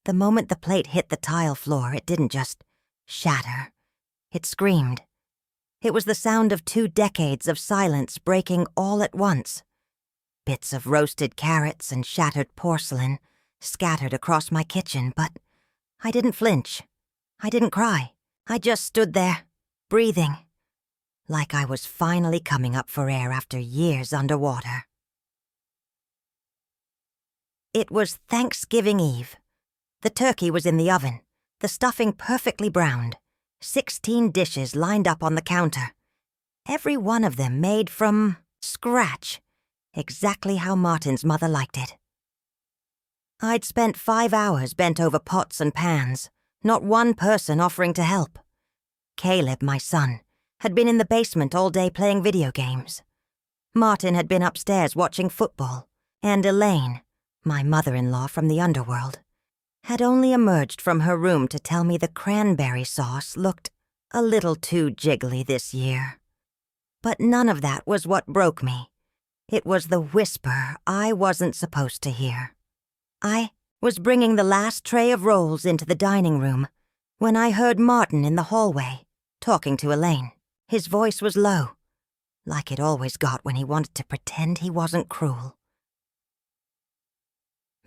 The moment the plate hit the tile floor, it didn't just shatter. It screamed. It was the sound of 2 decades of silence breaking all at once. Bits of roasted carrots and shattered porcelain scattered across my kitchen, but I didn't flinch. I didn't cry. I just stood there, breathing, like I was finally coming up for air after years underwater. It was Thanksgiving Eve. The turkey was in the oven, the stuffing perfectly browned, 16 dishes lined up on the counter, every one of them made from scratch, exactly how Martin's mother liked it. I'd spent 5 hours bent over pots and pans, not one person offering to help. Caleb, my son, had been in the basement all day playing video games. Martin had been upstairs watching football, and Elaine, my mother-in-law from the underworld, had only emerged from her room to tell me the cranberry sauce looked a little too jiggly this year. But none of that was what broke me. It was the whisper I wasn't supposed to hear. I was bringing the last tray of rolls into the dining room when I heard Martin in the hallway, talking to Elaine. His voice was low, like it always got when he wanted to pretend he wasn't cruel.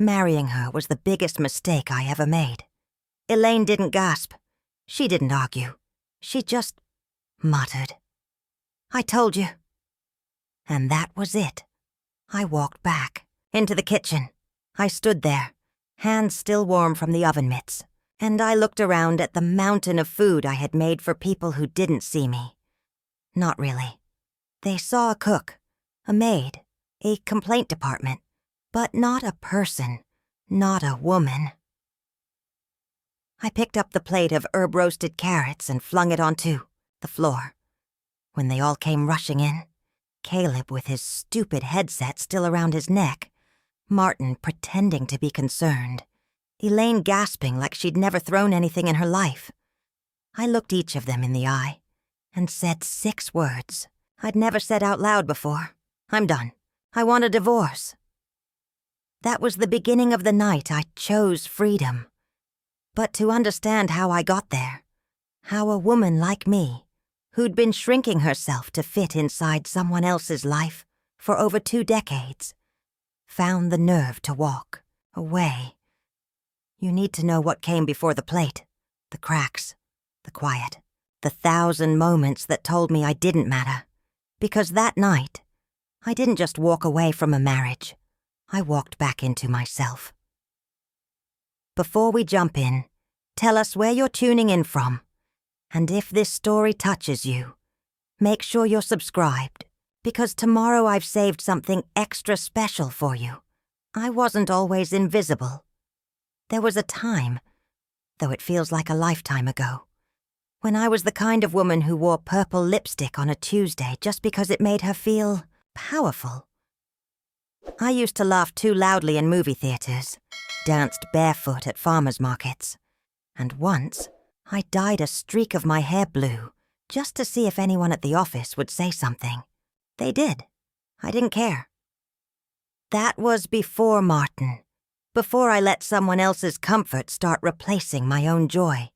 Marrying her was the biggest mistake I ever made. Elaine didn't gasp. She didn't argue. She just muttered, "I told you." And that was it. I walked back, into the kitchen. I stood there, hands still warm from the oven mitts, and I looked around at the mountain of food I had made for people who didn't see me. Not really. They saw a cook, a maid, a complaint department, but not a person, not a woman. I picked up the plate of herb-roasted carrots and flung it onto the floor. When they all came rushing in, Caleb with his stupid headset still around his neck, Martin pretending to be concerned, Elaine gasping like she'd never thrown anything in her life. I looked each of them in the eye and said 6 words I'd never said out loud before. I'm done. I want a divorce. That was the beginning of the night I chose freedom. But to understand how I got there, how a woman like me, who'd been shrinking herself to fit inside someone else's life for over 2 decades, found the nerve to walk away. You need to know what came before the plate, the cracks, the quiet, the 1,000 moments that told me I didn't matter. Because that night, I didn't just walk away from a marriage. I walked back into myself. Before we jump in, tell us where you're tuning in from. And if this story touches you, make sure you're subscribed, because tomorrow I've saved something extra special for you. I wasn't always invisible. There was a time, though it feels like a lifetime ago, when I was the kind of woman who wore purple lipstick on a Tuesday just because it made her feel powerful. I used to laugh too loudly in movie theaters, danced barefoot at farmers markets, and once I dyed a streak of my hair blue just to see if anyone at the office would say something. They did. I didn't care. That was before Martin, before I let someone else's comfort start replacing my own joy,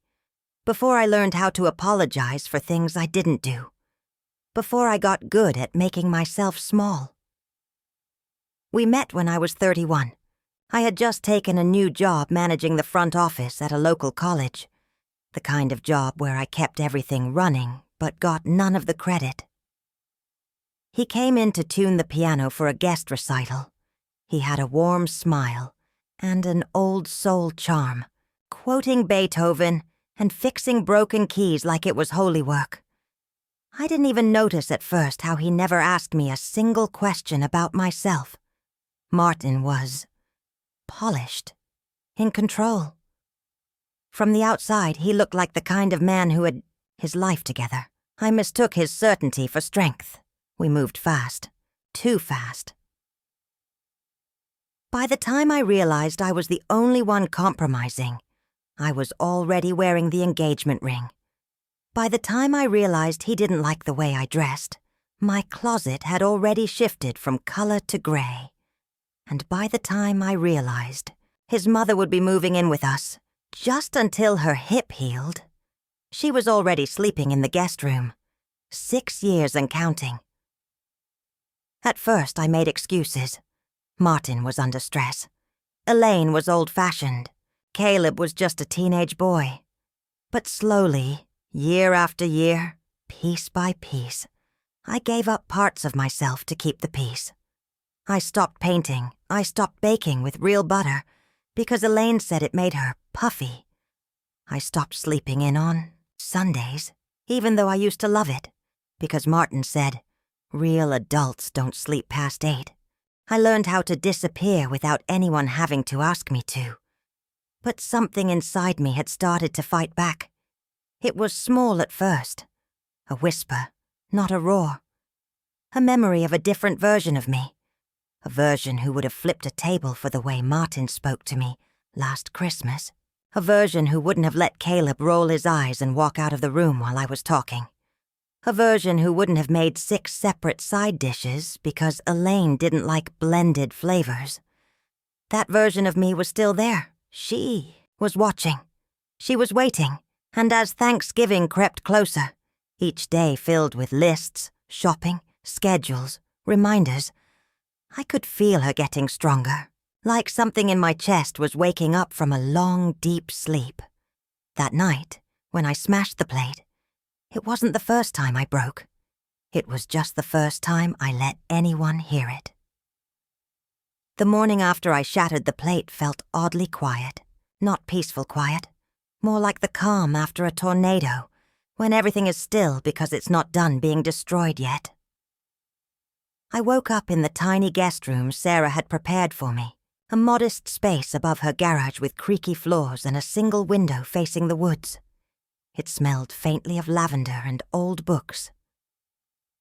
before I learned how to apologize for things I didn't do, before I got good at making myself small. We met when I was 31. I had just taken a new job managing the front office at a local college, the kind of job where I kept everything running but got none of the credit. He came in to tune the piano for a guest recital. He had a warm smile and an old soul charm, quoting Beethoven and fixing broken keys like it was holy work. I didn't even notice at first how he never asked me a single question about myself. Martin was polished, in control. From the outside, he looked like the kind of man who had his life together. I mistook his certainty for strength. We moved fast, too fast. By the time I realized I was the only one compromising, I was already wearing the engagement ring. By the time I realized he didn't like the way I dressed, my closet had already shifted from color to gray. And by the time I realized His mother would be moving in with us, just until her hip healed. She was already sleeping in the guest room. 6 years and counting. At first, I made excuses. Martin was under stress. Elaine was old-fashioned. Caleb was just a teenage boy. But slowly, year after year, piece by piece, I gave up parts of myself to keep the peace. I stopped painting. I stopped baking with real butter because Elaine said it made her puffy. I stopped sleeping in on Sundays, even though I used to love it, because Martin said, real adults don't sleep past 8. I learned how to disappear without anyone having to ask me to. But something inside me had started to fight back. It was small at first. A whisper, not a roar. A memory of a different version of me. A version who would have flipped a table for the way Martin spoke to me last Christmas. A version who wouldn't have let Caleb roll his eyes and walk out of the room while I was talking. A version who wouldn't have made 6 separate side dishes because Elaine didn't like blended flavors. That version of me was still there. She was watching. She was waiting. And as Thanksgiving crept closer, each day filled with lists, shopping, schedules, reminders, I could feel her getting stronger, like something in my chest was waking up from a long, deep sleep. That night, when I smashed the plate, it wasn't the first time I broke. It was just the first time I let anyone hear it. The morning after I shattered the plate felt oddly quiet, not peaceful quiet, more like the calm after a tornado, when everything is still because it's not done being destroyed yet. I woke up in the tiny guest room Sarah had prepared for me, a modest space above her garage with creaky floors and a single window facing the woods. It smelled faintly of lavender and old books.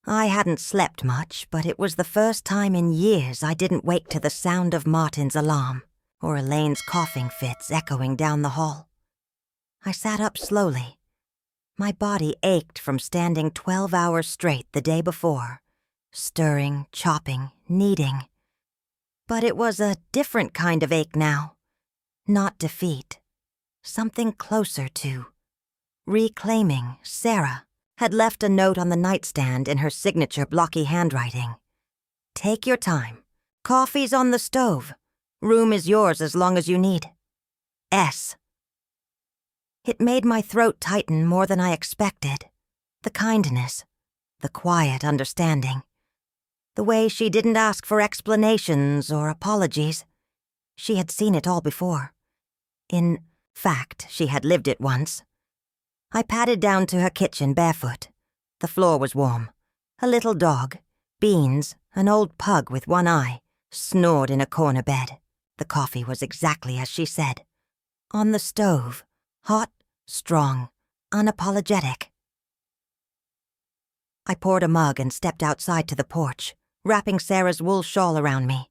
I hadn't slept much, but it was the first time in years I didn't wake to the sound of Martin's alarm or Elaine's coughing fits echoing down the hall. I sat up slowly. My body ached from standing 12 hours straight the day before, stirring, chopping, kneading. But it was a different kind of ache now. Not defeat. Something closer to reclaiming. Sarah had left a note on the nightstand in her signature blocky handwriting. Take your time. Coffee's on the stove. Room is yours as long as you need. S. It made my throat tighten more than I expected. The kindness. The quiet understanding. The way she didn't ask for explanations or apologies. She had seen it all before. In fact, she had lived it once. I padded down to her kitchen barefoot. The floor was warm. A little dog, Beans, an old pug with one eye, snored in a corner bed. The coffee was exactly as she said. On the stove. Hot, strong, unapologetic. I poured a mug and stepped outside to the porch, wrapping Sarah's wool shawl around me.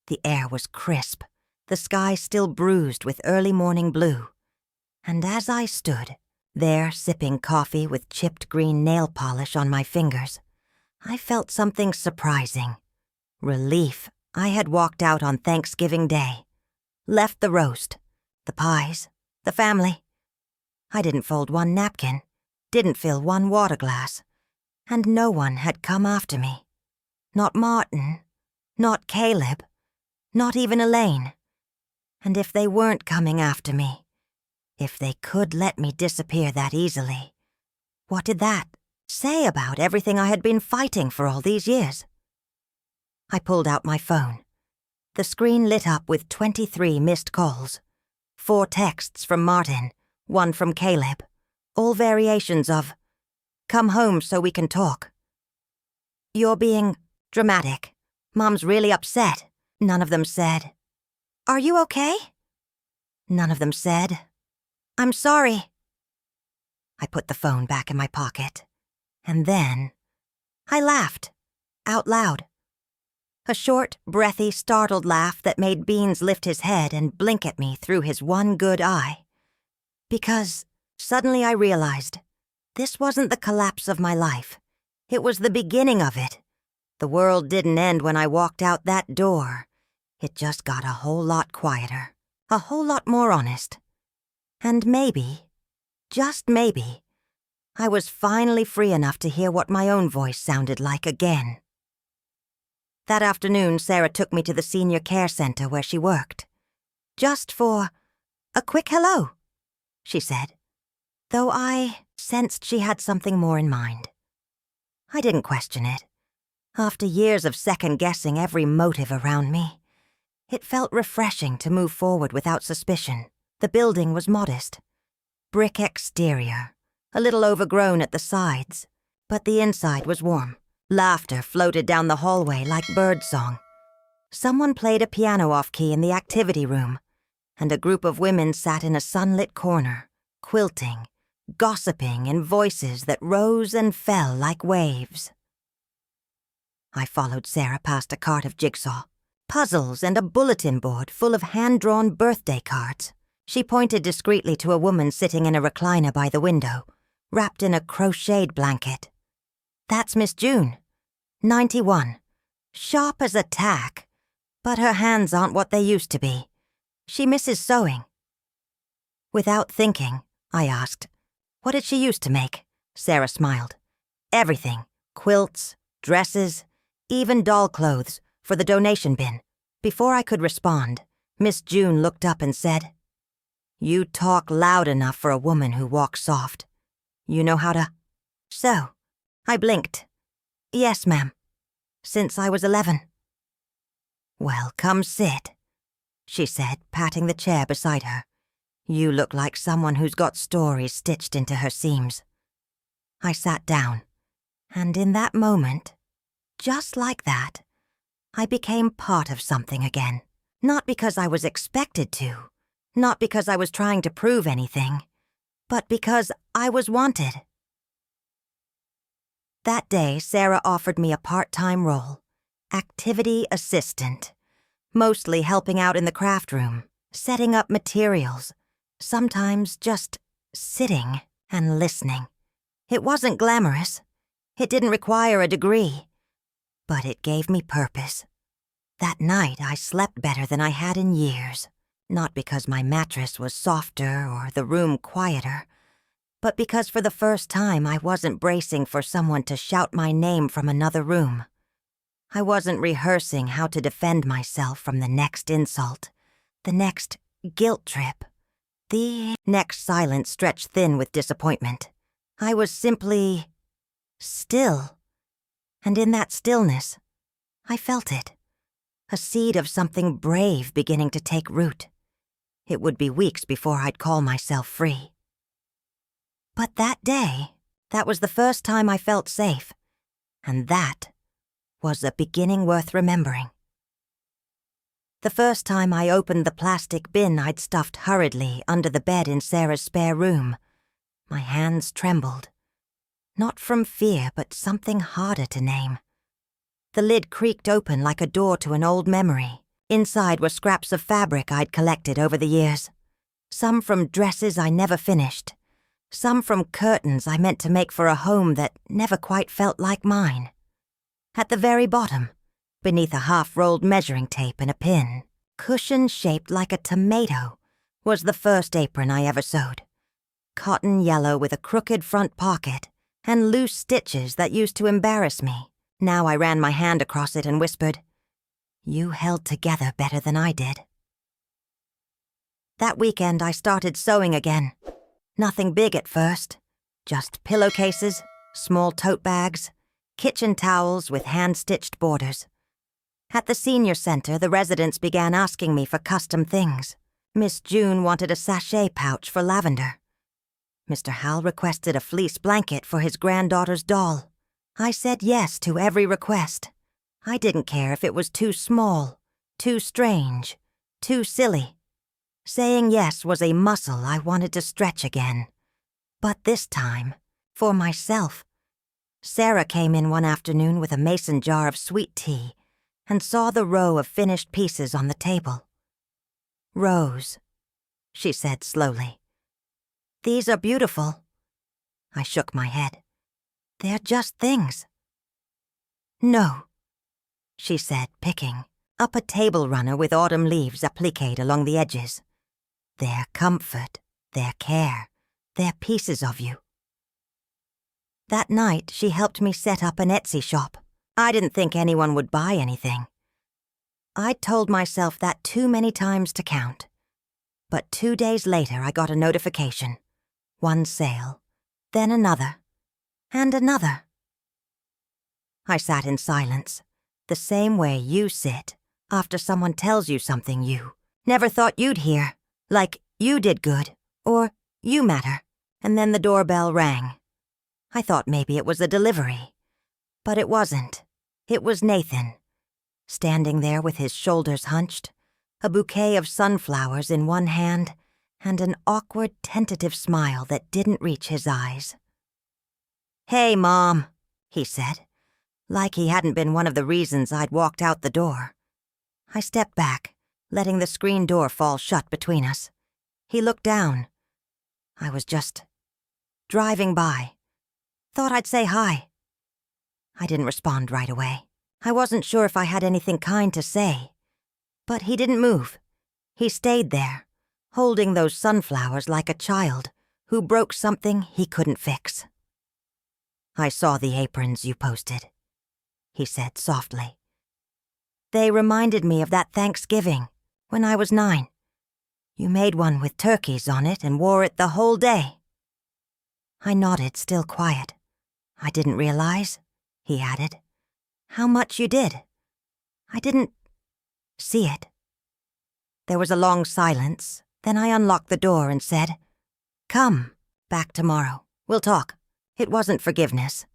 The air was crisp, the sky still bruised with early morning blue. And as I stood, there sipping coffee with chipped green nail polish on my fingers, I felt something surprising. Relief. I had walked out on Thanksgiving Day. Left the roast, the pies, the family. I didn't fold one napkin, didn't fill one water glass, and no one had come after me. Not Martin, not Caleb, not even Elaine. And if they weren't coming after me, if they could let me disappear that easily, what did that say about everything I had been fighting for all these years? I pulled out my phone. The screen lit up with 23 missed calls. 4 texts from Martin, 1 from Caleb, all variations of, "Come home so we can talk." "You're being dramatic. Mom's really upset." None of them said, "Are you okay?" None of them said, "I'm sorry." I put the phone back in my pocket, and then I laughed, out loud. A short, breathy, startled laugh that made Beans lift his head and blink at me through his one good eye. Because suddenly I realized this wasn't the collapse of my life. It was the beginning of it. The world didn't end when I walked out that door. It just got a whole lot quieter. a whole lot more honest. And maybe, just maybe, I was finally free enough to hear what my own voice sounded like again. That afternoon, Sarah took me to the senior care center where she worked. Just for a quick hello, she said, though I sensed she had something more in mind. I didn't question it. After years of second-guessing every motive around me, it felt refreshing to move forward without suspicion. The building was modest. Brick exterior, a little overgrown at the sides, but the inside was warm. Laughter floated down the hallway like birdsong. Someone played a piano off-key in the activity room, and a group of women sat in a sunlit corner, quilting, gossiping in voices that rose and fell like waves. I followed Sarah past a cart of jigsaw, puzzles, and a bulletin board full of hand-drawn birthday cards. She pointed discreetly to a woman sitting in a recliner by the window, wrapped in a crocheted blanket. That's Miss June, 91, sharp as a tack, but her hands aren't what they used to be. She misses sewing. Without thinking, I asked, what did she used to make? Sarah smiled. Everything, quilts, dresses, even doll clothes, for the donation bin. Before I could respond, Miss June looked up and said, "You talk loud enough for a woman who walks soft. You know how to—" So, I blinked. "Yes, ma'am. Since I was 11. "Well, come sit," she said, patting the chair beside her. "You look like someone who's got stories stitched into her seams." I sat down, and in that moment, just like that, I became part of something again. Not because I was expected to, not because I was trying to prove anything, but because I was wanted. That day, Sarah offered me a part-time role, activity assistant, mostly helping out in the craft room, setting up materials, sometimes just sitting and listening. It wasn't glamorous. It didn't require a degree. But it gave me purpose. That night, I slept better than I had in years, not because my mattress was softer or the room quieter, but because for the first time I wasn't bracing for someone to shout my name from another room. I wasn't rehearsing how to defend myself from the next insult, the next guilt trip, the next silence stretched thin with disappointment. I was simply still. And in that stillness, I felt it. A seed of something brave beginning to take root. It would be weeks before I'd call myself free. But that day, that was the first time I felt safe. And that was a beginning worth remembering. The first time I opened the plastic bin I'd stuffed hurriedly under the bed in Sarah's spare room, my hands trembled. Not from fear, but something harder to name. The lid creaked open like a door to an old memory. Inside were scraps of fabric I'd collected over the years. Some from dresses I never finished. Some from curtains I meant to make for a home that never quite felt like mine. At the very bottom, beneath a half-rolled measuring tape and a pin, cushion-shaped like a tomato, was the first apron I ever sewed. Cotton yellow with a crooked front pocket and loose stitches that used to embarrass me. Now I ran my hand across it and whispered, "You held together better than I did." That weekend I started sewing again. Nothing big at first. Just pillowcases, small tote bags, kitchen towels with hand-stitched borders. At the senior center, the residents began asking me for custom things. Miss June wanted a sachet pouch for Lavender. Mr. Hal requested a fleece blanket for his granddaughter's doll. I said yes to every request. I didn't care if it was too small, too strange, too silly. Saying yes was a muscle I wanted to stretch again. But this time, for myself. Sarah came in one afternoon with a mason jar of sweet tea and saw the row of finished pieces on the table. "Rose," she said slowly. "These are beautiful." I shook my head. "They're just things." "No," she said, picking up a table runner with autumn leaves appliqued along the edges. their comfort, their care, their pieces of you. That night, she helped me set up an Etsy shop. I didn't think anyone would buy anything. I'd told myself that too many times to count. But 2 days later, I got a notification. One sale, then another, and another. I sat in silence, the same way you sit after someone tells you something you never thought you'd hear, like you did good, or you matter, and then the doorbell rang. I thought maybe it was a delivery, but it wasn't. It was Nathan, standing there with his shoulders hunched, a bouquet of sunflowers in one hand, and an awkward, tentative smile that didn't reach his eyes. "Hey, Mom," he said, like he hadn't been one of the reasons I'd walked out the door. I stepped back, letting the screen door fall shut between us. He looked down. I was just driving by. Thought I'd say hi. I didn't respond right away. I wasn't sure if I had anything kind to say. But he didn't move. He stayed there, holding those sunflowers like a child who broke something he couldn't fix. "I saw the aprons you posted," he said softly. "They reminded me of that Thanksgiving when I was 9. You made one with turkeys on it and wore it the whole day." I nodded, still quiet. "I didn't realize," he added, "how much you did. I didn't see it." There was a long silence, then I unlocked the door and said, "Come back tomorrow. We'll talk." It wasn't forgiveness,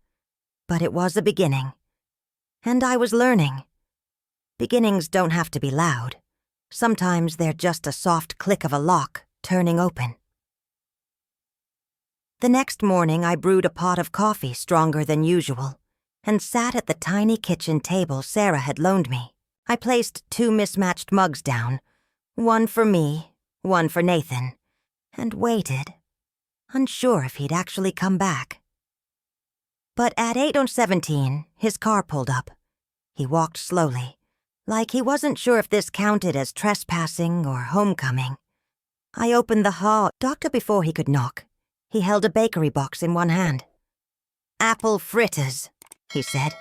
but it was a beginning. And I was learning. Beginnings don't have to be loud. Sometimes they're just a soft click of a lock turning open. The next morning, I brewed a pot of coffee stronger than usual and sat at the tiny kitchen table Sarah had loaned me. I placed 2 mismatched mugs down, one for me, one for Nathan, and waited, unsure if he'd actually come back. But at 8:17, his car pulled up. He walked slowly, like he wasn't sure if this counted as trespassing or homecoming. I opened the hall door before he could knock. He held a bakery box in one hand. "Apple fritters," he said,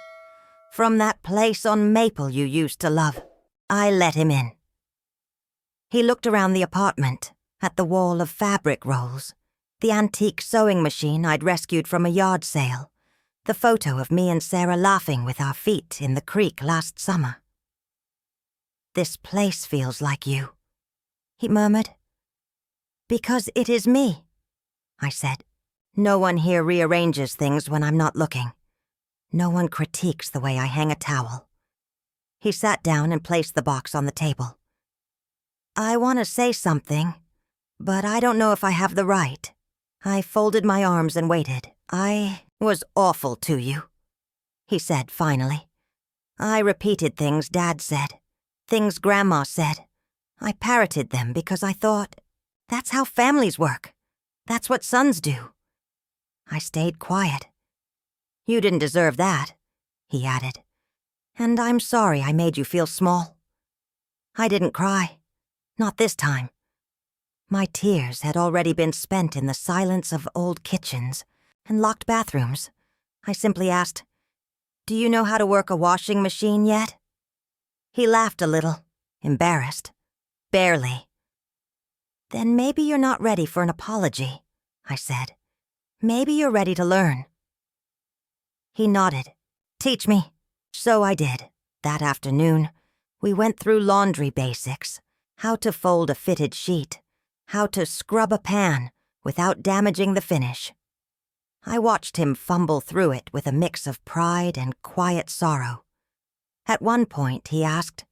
"from that place on Maple you used to love." I let him in. He looked around the apartment, at the wall of fabric rolls, the antique sewing machine I'd rescued from a yard sale, the photo of me and Sarah laughing with our feet in the creek last summer. "This place feels like you," he murmured. "Because it is me," I said. "No one here rearranges things when I'm not looking. No one critiques the way I hang a towel." He sat down and placed the box on the table. "I want to say something, but I don't know if I have the right." I folded my arms and waited. "I was awful to you," he said finally. "I repeated things Dad said, things Grandma said. I parroted them because I thought, that's how families work. That's what sons do." I stayed quiet. "You didn't deserve that," he added. "And I'm sorry I made you feel small." I didn't cry. Not this time. My tears had already been spent in the silence of old kitchens and locked bathrooms. I simply asked, "Do you know how to work a washing machine yet?" He laughed a little, embarrassed. "Barely." "Then maybe you're not ready for an apology," I said. "Maybe you're ready to learn." He nodded. "Teach me." So I did. That afternoon, we went through laundry basics, how to fold a fitted sheet, how to scrub a pan without damaging the finish. I watched him fumble through it with a mix of pride and quiet sorrow. At one point, he asked,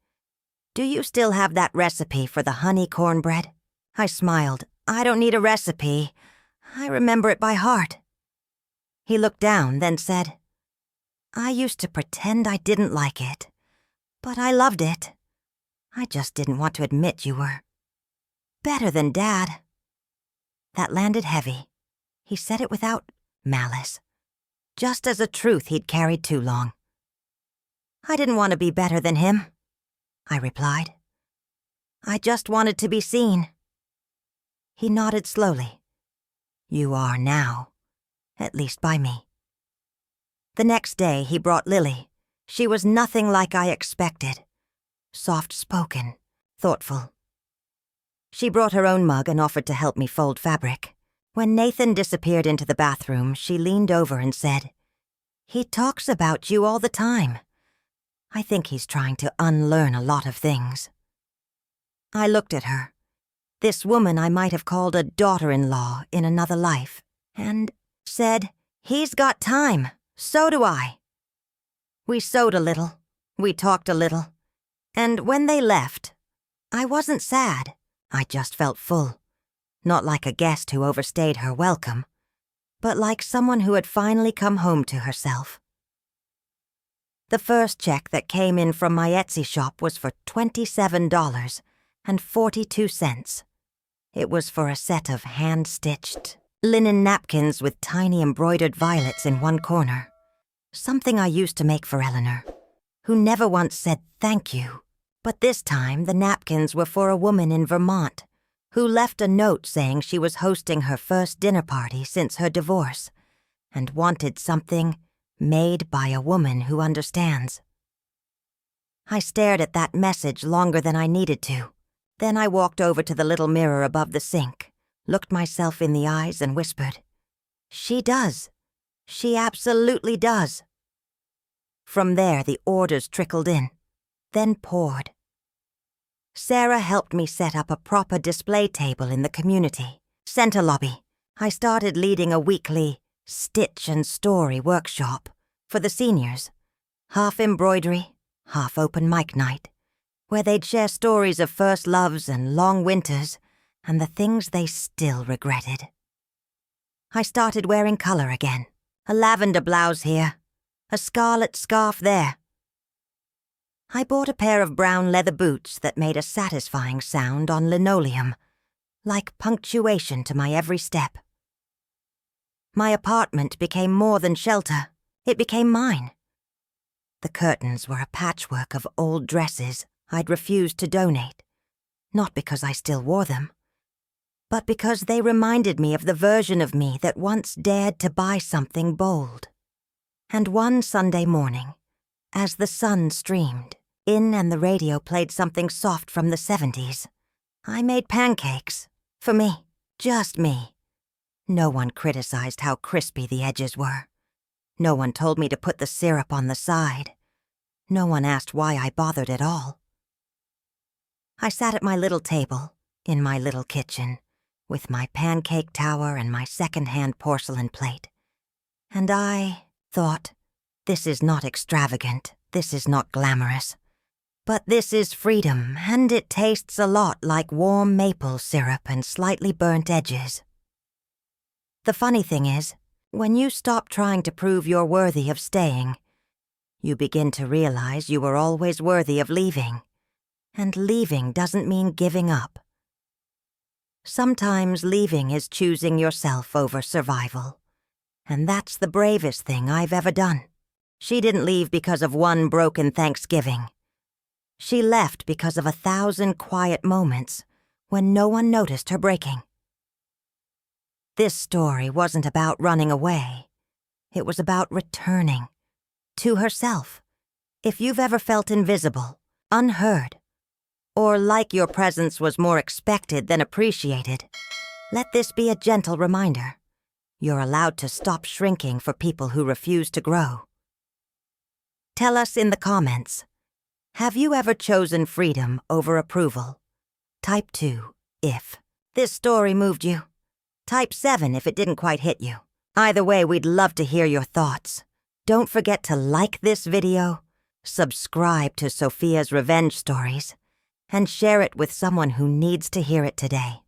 "Do you still have that recipe for the honey cornbread?" I smiled. "I don't need a recipe. I remember it by heart." He looked down, then said, "I used to pretend I didn't like it, but I loved it. I just didn't want to admit you were better than Dad." That landed heavy. He said it without malice, just as a truth he'd carried too long. "I didn't want to be better than him," I replied. "I just wanted to be seen." He nodded slowly. You are now, at least by me. The next day he brought Lily. She was nothing like I expected. Soft-spoken, thoughtful. She brought her own mug and offered to help me fold fabric. When Nathan disappeared into the bathroom, she leaned over and said, "He talks about you all the time. I think he's trying to unlearn a lot of things." I looked at her, this woman I might have called a daughter-in-law in another life, and said, "He's got time. So do I." We sewed a little, we talked a little, and when they left, I wasn't sad. I just felt full, not like a guest who overstayed her welcome, but like someone who had finally come home to herself. The first check that came in from my Etsy shop was for $27.42. It was for a set of hand-stitched linen napkins with tiny embroidered violets in one corner, something I used to make for Eleanor, who never once said thank you. But this time the napkins were for a woman in Vermont who left a note saying she was hosting her first dinner party since her divorce and wanted something made by a woman who understands. I stared at that message longer than I needed to. Then I walked over to the little mirror above the sink, looked myself in the eyes and whispered, "She does. She absolutely does." From there, the orders trickled in, then poured. Sarah helped me set up a proper display table in the community center lobby. I started leading a weekly stitch and story workshop for the seniors, half embroidery, half open mic night, where they'd share stories of first loves and long winters and the things they still regretted. I started wearing color again, a lavender blouse here, a scarlet scarf there. I bought a pair of brown leather boots that made a satisfying sound on linoleum, like punctuation to my every step. My apartment became more than shelter. It became mine. The curtains were a patchwork of old dresses I'd refused to donate, not because I still wore them, but because they reminded me of the version of me that once dared to buy something bold. And one Sunday morning, as the sun streamed in and the radio played something soft from the 70s, I made pancakes. For me. Just me. No one criticized how crispy the edges were. No one told me to put the syrup on the side. No one asked why I bothered at all. I sat at my little table, in my little kitchen, with my pancake tower and my second-hand porcelain plate. And I thought, this is not extravagant, this is not glamorous. But this is freedom, and it tastes a lot like warm maple syrup and slightly burnt edges. The funny thing is, when you stop trying to prove you're worthy of staying, you begin to realize you were always worthy of leaving. And leaving doesn't mean giving up. Sometimes leaving is choosing yourself over survival. And that's the bravest thing I've ever done. She didn't leave because of one broken Thanksgiving. She left because of 1,000 quiet moments when no one noticed her breaking. This story wasn't about running away. It was about returning to herself. If you've ever felt invisible, unheard, or like your presence was more expected than appreciated, let this be a gentle reminder. You're allowed to stop shrinking for people who refuse to grow. Tell us in the comments, have you ever chosen freedom over approval? Type 2 if this story moved you. Type 7 if it didn't quite hit you. Either way, we'd love to hear your thoughts. Don't forget to like this video, subscribe to Sophia's Revenge Stories, and share it with someone who needs to hear it today.